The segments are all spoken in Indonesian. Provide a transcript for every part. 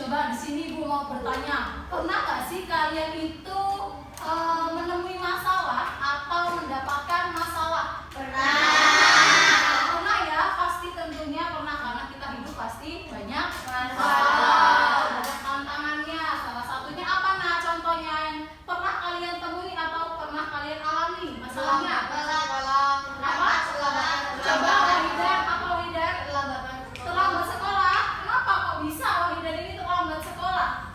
Coba di sini Ibu mau bertanya, pernah nggak sih kalian itu menemui masalah atau mendapatkan masalah? Pernah ya, pasti tentunya pernah karena kita hidup pasti banyak masalah, banyak tantangannya. Salah satunya apa nah contohnya yang pernah kalian temui atau pernah kalian alami masalahnya? Apa? Coba Wahidan, apa Wahidan? Terlambat sekolah. Kenapa kok bisa Wahidan ini terlambat sekolah?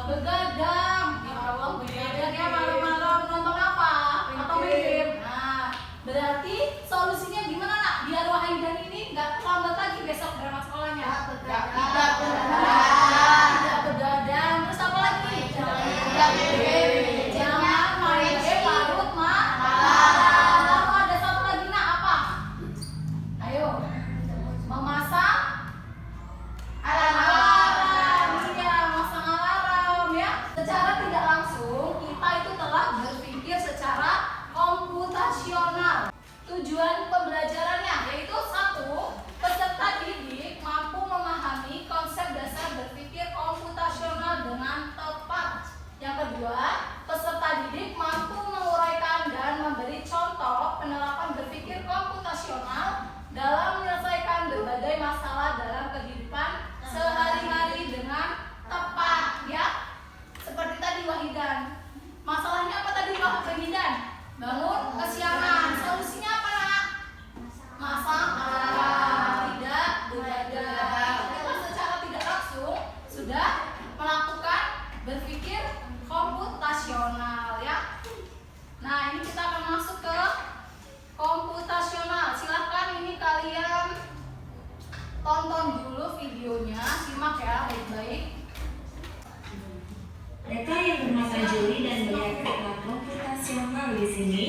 Begadang. Ya Allah, begadang ya malam-malam nonton apa? Atau main game. Nah, berarti solusinya gimana nak? Biar Wahidan ini nggak terlambat lagi besok berangkat sekolahnya. Tidak begadang. Terus apa lagi? Jangan main game larut malam. Lalu ada satu lagi nak apa? Ayo, memasak alarm. Iya, masang alarm ya. Secara tidak langsung kita itu telah berpikir secara komputasional. Tujuan pembelajarannya yaitu satu, peserta didik mampu memahami konsep dasar berpikir komputasional dengan tepat. Yang kedua, peserta didik mampu menguraikan dan memberi contoh penerapan berpikir komputasional dalam menyelesaikan berbagai masalah dalam kehidupan sehari-hari dengan tepat ya. Seperti tadi Wahidan. Masalahnya apa tadi Wahidan? Bangun kesiangan. Solusinya apa nak? Masak alarm, tidak begadang. Kita secara tidak langsung sudah melakukan berpikir komputasional ya. Nah, ini kita akan masuk ke komputasional. Silakan ini kalian tonton dulu videonya, simak ya baik-baik. Data yang bernama Juli dan melihat kata komputasional di sini.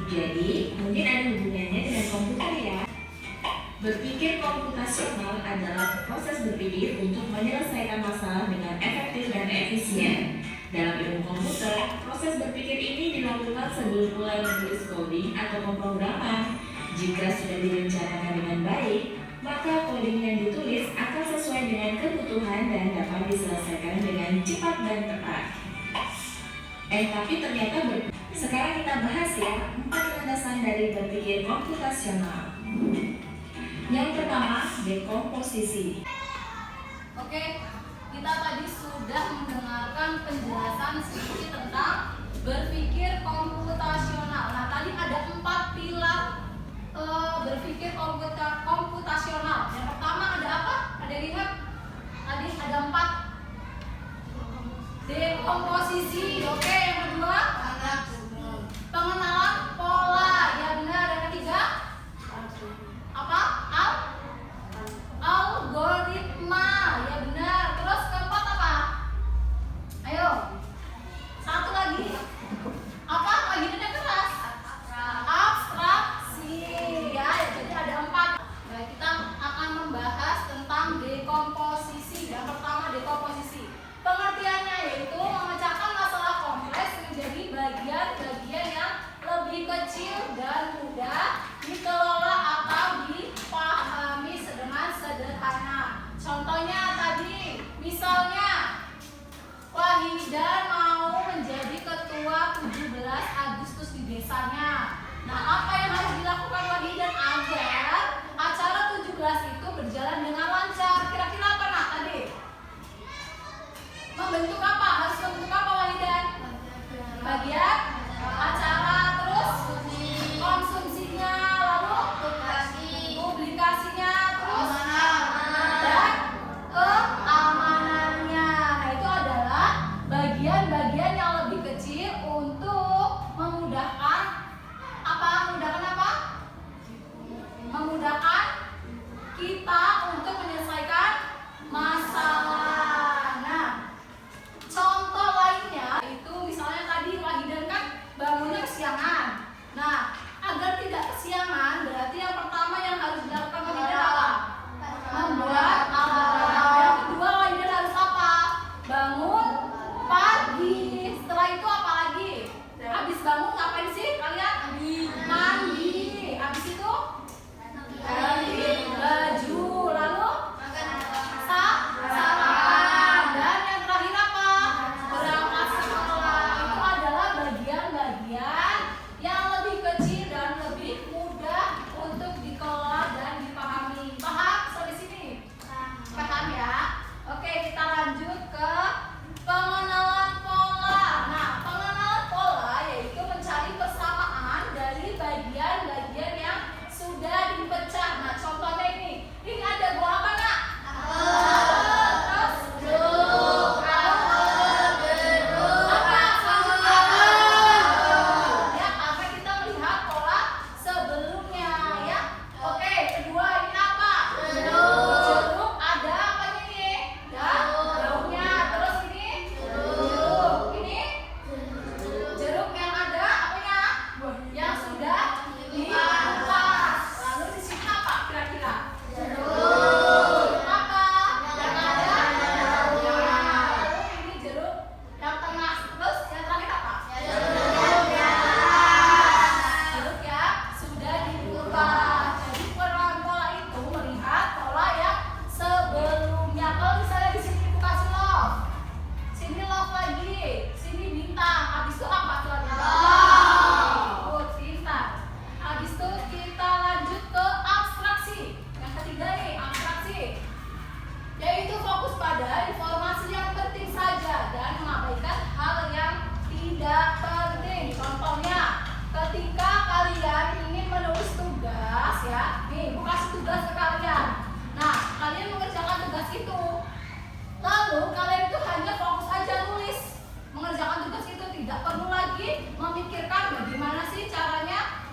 Jadi mungkin ada hubungannya dengan komputer ya. Berpikir komputasional adalah proses berpikir untuk menyelesaikan masalah dengan efektif dan efisien. Dalam ilmu komputer, proses berpikir ini dilakukan sebelum mulai menulis coding atau pemrograman. Jika sudah direncanakan dengan baik, maka coding yang ditulis akan sesuai dengan kebutuhan dan dapat diselesaikan dengan cepat dan tepat. Tapi ternyata sekarang kita bahas ya 4 landasan dari berpikir komputasional. Yang pertama, dekomposisi. Oke, kita tadi sudah mendengarkan penjelasan sedikit tentang berpikir komputasional. Nah, tadi ada 4 pilar berpikir komputasional. Yang pertama ada apa? Ada yang ingat? Tadi ada 4. Dekomposisi. Oke, yang kedua pengenalan pola. Ya benar. Yang ketiga apa? Algoritma. Ya benar. Terus keempat apa? Ayo. Satu lagi. Apa? Bagiannya keras. Abstraksi. Ya, jadi ada 4. Baik, kita akan Lalu kalian itu hanya fokus aja nulis, mengerjakan tugas itu, tidak perlu lagi memikirkan bagaimana sih caranya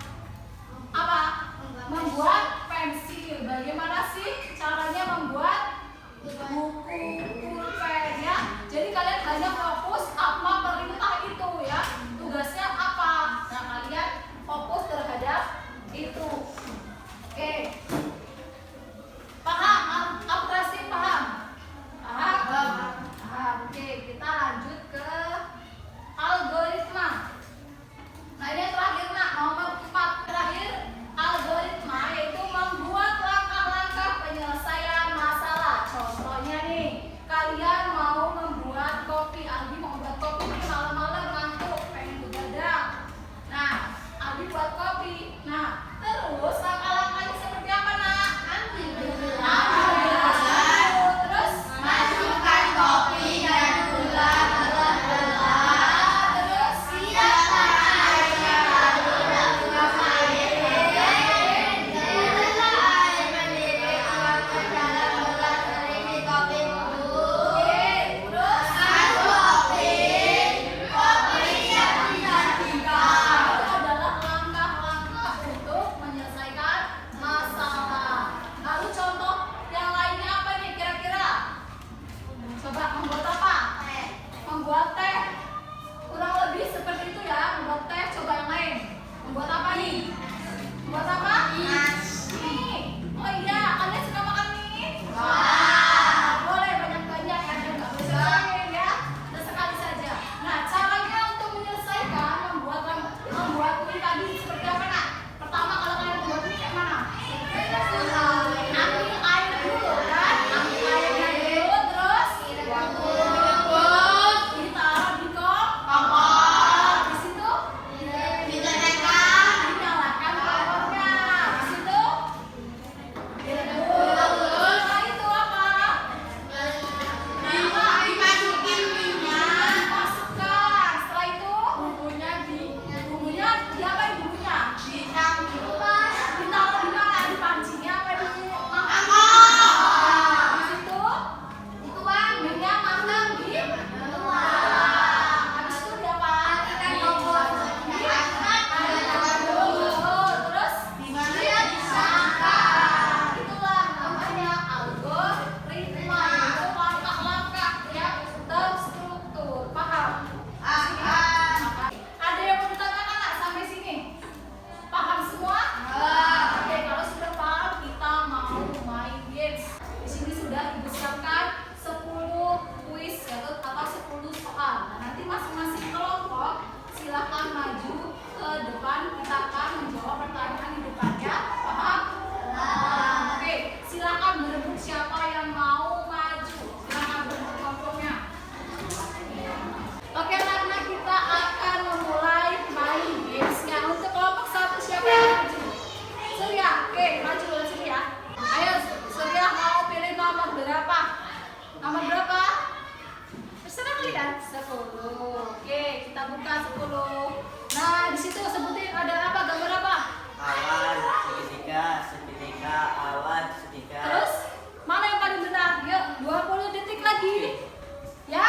membuat pensil, bagaimana sih caranya membuat buku pulpen ya. Jadi kalian hanya fokus apa perintah itu ya, tugasnya apa. Nah kalian fokus terhadap itu. Oke, paham? Abstraksi paham? Paham. Oke, kita lanjut ke algoritma. Nah ini yang terakhir nak, nomor 4 terakhir, algoritma yaitu membuat langkah-langkah penyelesaian masalah. Contohnya nih, kalian mau membuat kopi, Aldi mau buat kopi nih, malam-malam ngantuk pengen begadang. Nah, Aldi buat kopi. Nah, terus langkah-langkahnya seperti apa nak? Ambil gelas, terus masukkan kopi dan gula ke gelas, terus siapkan airnya, lalu tuangkan air mendidih, air mendidih tuangkan dalam gelas berisi kopi bubuk. Terus kopi siap disajikan. Itu adalah langkah-langkah untuk menyelesaikan masalah. Lalu contoh yang lainnya apa nih kira-kira? Coba membuat apa? Membuat teh. Kurang lebih seperti itu ya, membuat teh. Coba yang lain. Membuat apa nih? Membuat apa? Mie. Oh iya, kalian suka makan mie? Boleh banyak-banyak ya, dan nggak boleh sering ya. Dan sekali saja. Nah, caranya untuk menyelesaikan membuat mie tadi seperti apa nak? Pertama kalau kalian membuat mie kayak mana? Ambil air dulu kan? Ambil airnya dulu, terus ditaruh di kompor. Di situ dinyalakan kompornya. Di situ direbus. Nah itu apa? Dimasukin minyak. Masukkan. Setelah itu bumbunya diapain bumbunya? Ditaruh di mana? Di pancinya apa di mangkok? Di situ minyak matang di habis itu diapa? Diangkat dulu. Terus disangkan. Itulah namanya algoritma, yaitu langkah-langkah yang terstruktur. Paham? Ada yang mau ditanyakan nggak sampai sini? Paham semua? Oke, kalau sudah paham kita mau main games. Di sini sudah Ibu siapkan 10 kuis atau 10 soal. Nah, nanti masing-masing kelompok silakan maju ke depan, kita akan menjawab pertanyaan di depannya. Paham? Oke, silakan berebut siapa yang mau maju. Silakan berebut kelompoknya. Oke, karena kita akan memulai main gamesnya. Untuk kelompok 1 siapa yang maju? Surya, oke maju dulu Surya. Ayo Surya mau pilih nomor berapa? Nomor berapa? Terserah kalian. 10. Oke, kita buka 10. Nah, di situ sebutin ada apa? Gambar apa? Awan, segitiga, awan, segitiga. Terus mana yang paling benar? Yuk, 20 detik lagi. Ya?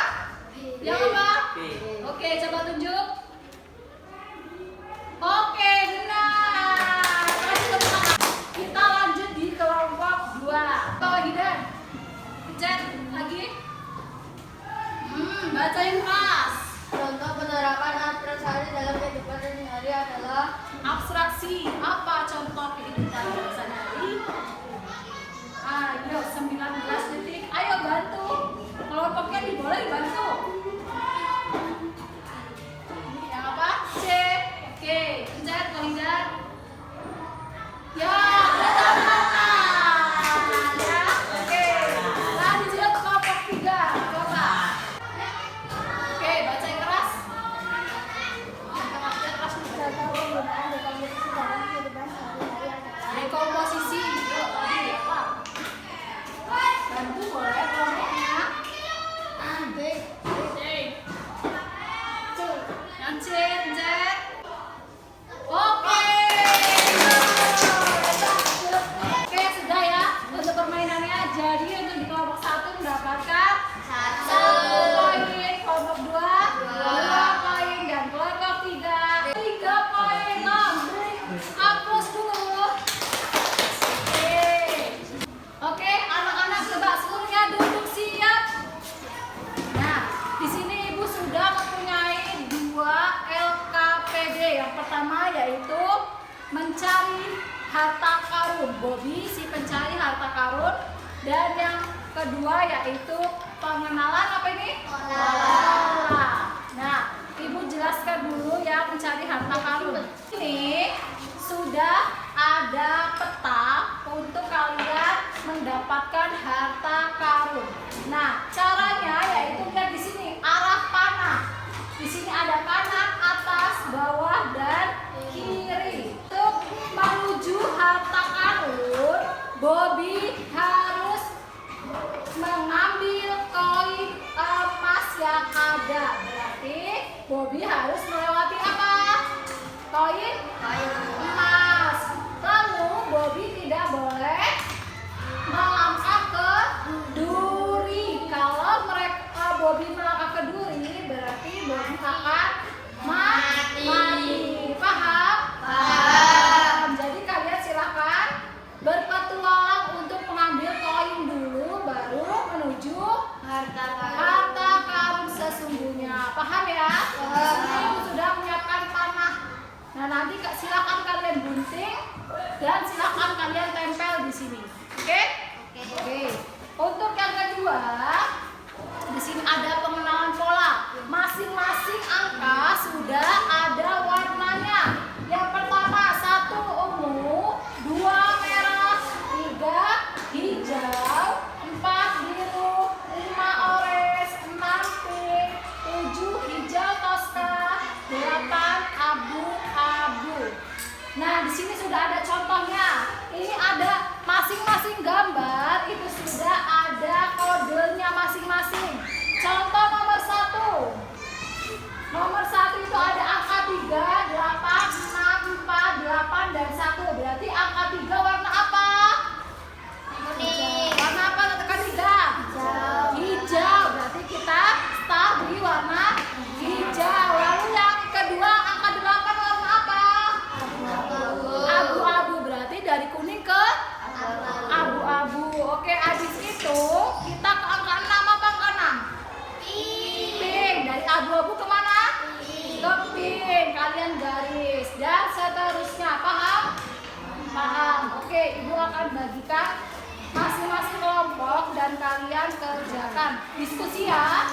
Yang apa? B. Oke, coba tunjuk. Oke, benar. Kasih tepuk tangan. Kita lanjut di kelompok 2. Bawa Hidan. Pencet lagi. Bacain keras. Contoh penerapan abstraksi dalam kehidupan sehari-hari adalah Abstraksi. Apa contoh kehidupan sehari-hari? Ayo, 19 detik. Ayo bantu. Kelompoknya boleh bantu. Yang apa? C. Oke, pencet Hidan. Ya, ada tangan. Ya, oke. Lanjut kelompok 3. Coba. Oke, bacain keras. Baca keras dulu. contoh penggunaan dekomposisi dalam kehidupan sehari-hari adalah Dekomposisi. Yuk, tadi apa? Bantu boleh kelompoknya. B, C. C. Yang C, pencet. Oke. Oke, sudah ya untuk permainannya. Jadi untuk di kelompok 1 mendapatkan 1. mencari harta karun. Bobby si pencari harta karun. Dan yang kedua yaitu pengenalan apa ini? Pola. Nah, Ibu jelaskan dulu ya mencari harta karun. Ini sudah ada peta untuk kalian mendapatkan harta karun. Nah, caranya yaitu lihat di sini arah panah. Di sini ada kanan, atas, bawah, dan kiri. Untuk menuju harta karun, Bobby harus mengambil koin emas yang ada. Berarti Bobby harus melewati apa? Koin emas. Lalu Bobby tidak boleh melangkah ke duri. Kalau Bobby melangkah ke duri, berarti Bobby akan mati. Paham? Paham. Jadi kalian silakan berpetualang untuk mengambil koin dulu, baru menuju harta karun sesungguhnya. Paham ya? Ibu sudah menyiapkan panah. Nah, nanti silakan kalian gunting dan silakan kalian tempel di sini. Oke? Oke. Untuk yang kedua, di sini ada pengenalan pola. Masing-masing angka sudah ada warnanya. Yang pertama 1 ungu, 2 merah, 3 hijau, 4 biru, 5 orange, 6 pink, 7 hijau toska, 8 abu-abu. Nah, di sini sudah ada contohnya. Ini ada masing-masing gambar itu sudah ada kodenya masing-masing. Contoh nomor 1. Nomor 1 itu ada angka 3, 8, 6, 4, 8, dan 1. Berarti angka 3 warna apa? Kuning. Warna apa? Tekan 3. Hijau. Berarti kita start di warna hijau. Lalu yang kedua angka 8 warna apa? Abu-abu. Berarti dari kuning ke abu-abu. Oke, habis itu kita ke angka 6 apa angka 6? Pink. Dari abu-abu kemana? Ke pink. Kalian garis. Dan seterusnya. Paham? Paham. Oke, Ibu akan bagikan masing-masing kelompok dan kalian kerjakan. Diskusi ya.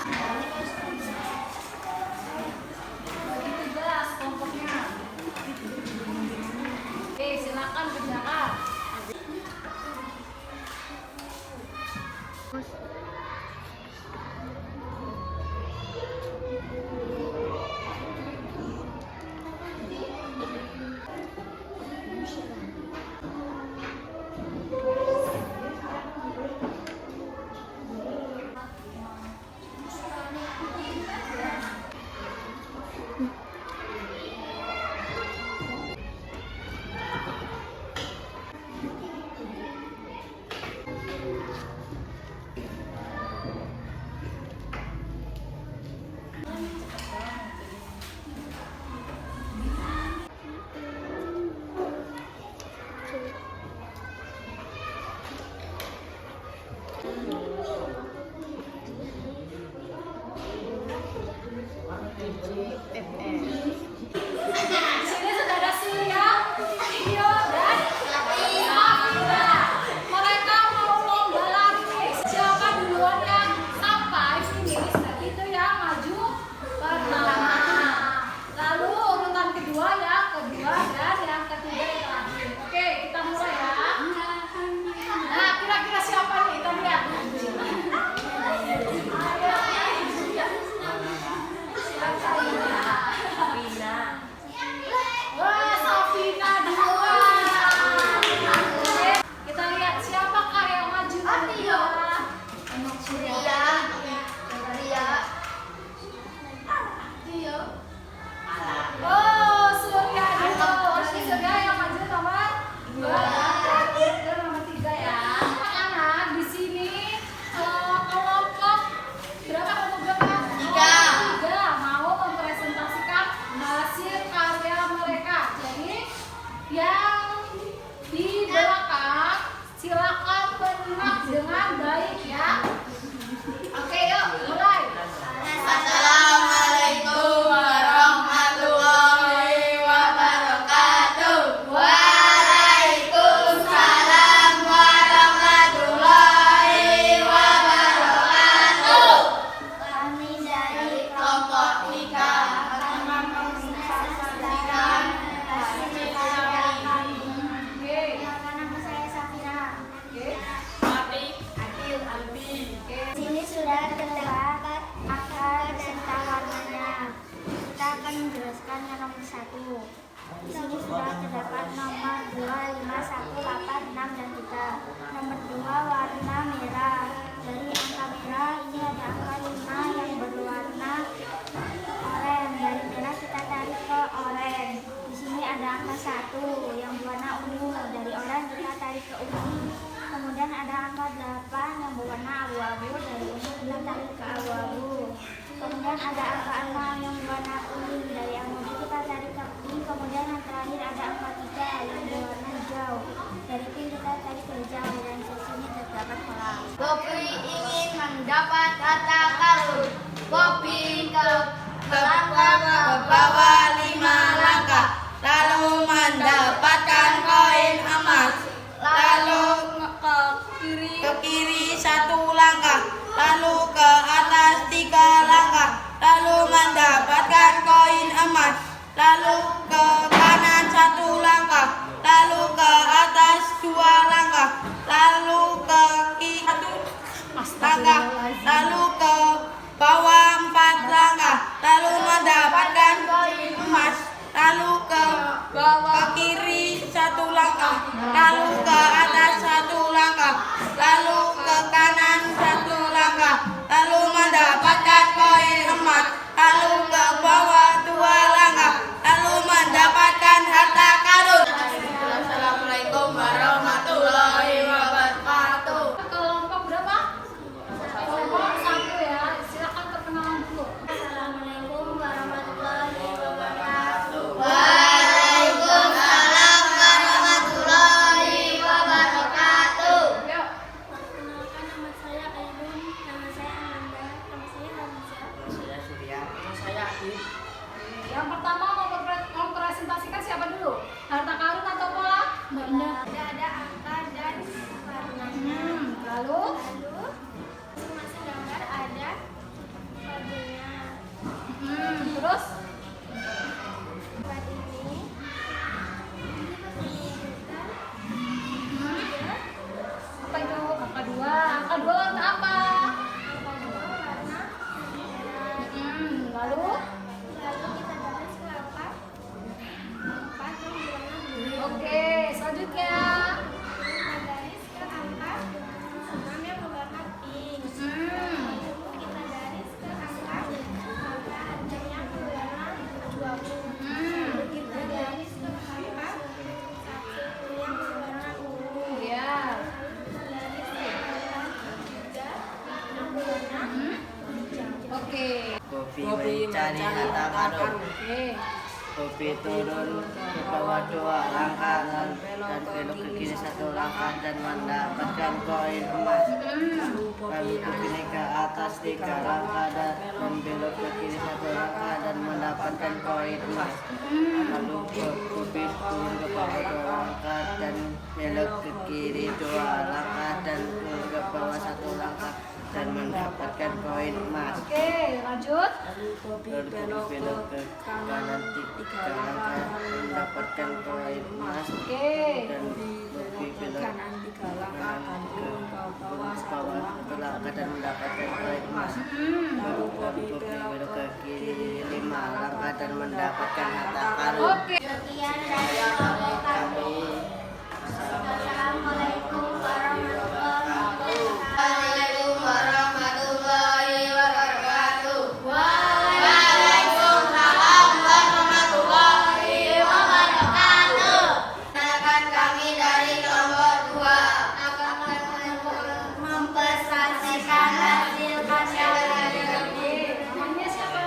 Bagi tugas kelompoknya. Oke, silakan kerjakan. Sini sudah ada Surya, Tio, dan Safira. Mereka mau lomba lari. Siapa duluan yang sampai finish, itu yang maju pertama. Lalu urutan kedua, yang kedua, dan yang ketiga yang terakhir. Oke, kita mulai ya. Nah, kira-kira siapa nih? Kita lihat. abu dari umur kita cari ke abu-abu. Kemudian ada angka-angka yang warna kuning dari yang muda kita cari ke pink. Kemudian yang terakhir ada angka 3 yang berwarna hijau. Dari pink kita cari ke hijau dan sisinya terdapat kolam. Poppy ingin mendapat harta karun. Poppy ke bawah 5 langkah, lalu mendapatkan koin emas. Lalu ke kiri 1 langkah, lalu ke atas 3 langkah, lalu mendapatkan koin emas. Lalu ke kanan 1 langkah, lalu ke atas 2 langkah, lalu ke kiri 1 langkah, lalu ke bawah 4 langkah, lalu mendapatkan koin emas. Lalu ke kiri 1 langkah, lalu ke atas 1 langkah, lalu ke kanan 1 langkah, lalu mendapatkan koin emas. Lalu ke bawah 2 langkah, lalu mendapatkan harta karun. Assalamualaikum warahmatullahi wabarakatuh. Kelompok berapa? Kelompok 1 ya. Silakan perkenalan dulu. Assalamualaikum warahmatullahi wabarakatuh. Waalaikumsalam warahmatullahi wabarakatuh. Yuk. Perkenalkan, nama saya Ainun, nama saya Ananda, nama saya Hamzah. Saya Surya. Saya Adit. Yang pertama mempresentasikan siapa dulu? Harta karun atau pola? Mbak Indah. Ada angka dan warnanya. Lalu Lalu masing-masing gambar ada kodenya. terus Buat ini kita apa itu? Angka 2. Angka 2 warna apa? angka 2 warna merah. Lalu Lalu kita garis ke angka 4 yang berwarna biru. oke, selanjutnya. Kita garis ke angka 6 yang berwarna pink. Lalu kita garis ke angka 6 yang berwarna 20. Lalu kita garis ke angka 1 yang berwarna ungu. Ya. Garis ke angka 3 yang berwarna hijau. Oke. Poppy mencari harta karun. Oke. Poppy turun ke bawah 2 langkah dan belok ke kiri 1 langkah dan mendapatkan koin emas. Lalu Poppy naik ke atas 3 langkah dan belok ke kiri 1 langkah dan mendapatkan koin emas. Lalu Poppy turun ke bawah 2 langkah dan belok ke kiri 2 langkah dan turun ke bawah 1 langkah dan mendapatkan koin emas. Oke, lanjut. Lalu belok ke kanan 3 langkah mendapatkan koin emas. Oke. Dan Poppy belok kanan ke bawah 1 langkah dan mendapatkan koin emas. Lalu Poppy belok ke kiri 5 langkah dan mendapatkan harta karun. Oke. Sekian dari kelompok kami. Assalamualaikum warahmatullahi wabarakatuh. Warahmatullahi wabarakatuh. Waalaikumsalam warahmatullahi wabarakatuh. Perkenalkan, kami dari kelompok 2 akan mempresentasikan hasil karya kami. Namanya siapa?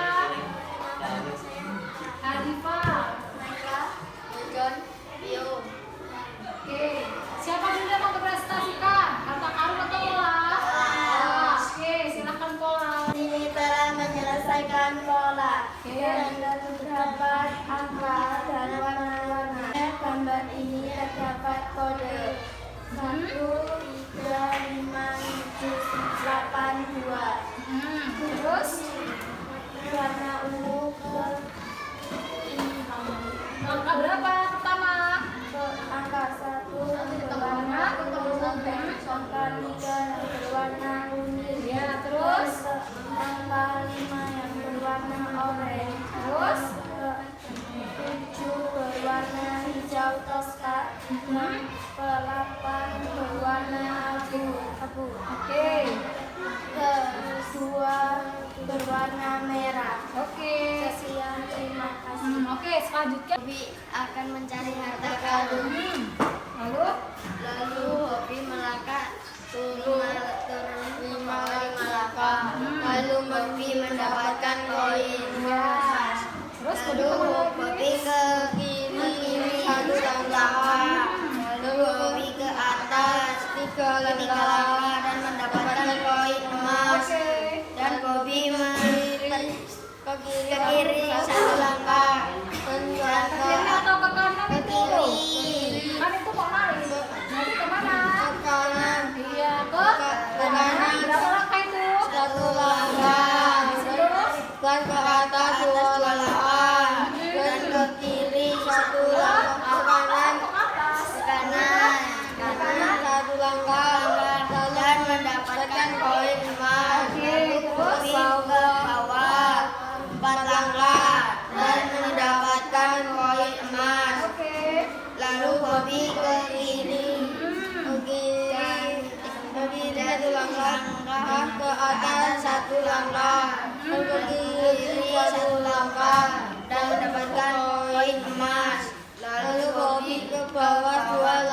Arifah. John. Yo. Oke. Siapa dulu yang mau mempresentasikan? Harta karun atau pola? Oke, silakan pola. Ini telah menyelesaikan pola Oke. dan terdapat angka dan warna-warna. Gambar ini terdapat kode 1, 3, 5, 7, 8, 2. Terus Warna ungu ke angka berapa pertama? angka 1 berwarna ungu, angka 3 berwarna kuning, Ya, terus angka 5 yang berwarna oranye, Terus? ke 7 berwarna hijau toska, ke 8 berwarna abu, Oke. ke 2 berwarna merah. Oke. Sekian, terima kasih. Oke, selanjutnya Hobi akan mencari harta karun. lalu Lalu Hobi melangkah turun 5 Bobby mendapatkan koin emas. Terus Lalu Bobby ke kiri satu langkah. Lalu Bobby ke atas tiga langkah dan mendapatkan koin emas. Dan Bobby ke kiri satu langkah. Dan ke kiri atau ke kanan ke itu? kiri. Kan itu mau lari. Nanti kemana? Ke kanan. Iya, ke kanan. Berapa langkah itu? Satu langkah. Terus? Dan ke atas dua langkah. Dan ke kiri satu langkah. Ke kanan. Ke atas. Ke kanan. Ke kanan satu langkah. Dan mendapatkan koin emas. Lalu Bobby ke bawah 4 langkah dan mendapatkan koin emas. Oke. Lalu Bobby ke kiri. Ke kiri satu langkah. Ke atas satu langkah. Dan ke kiri satu langkah dan mendapatkan koin emas. Lalu Bobby ke bawah 2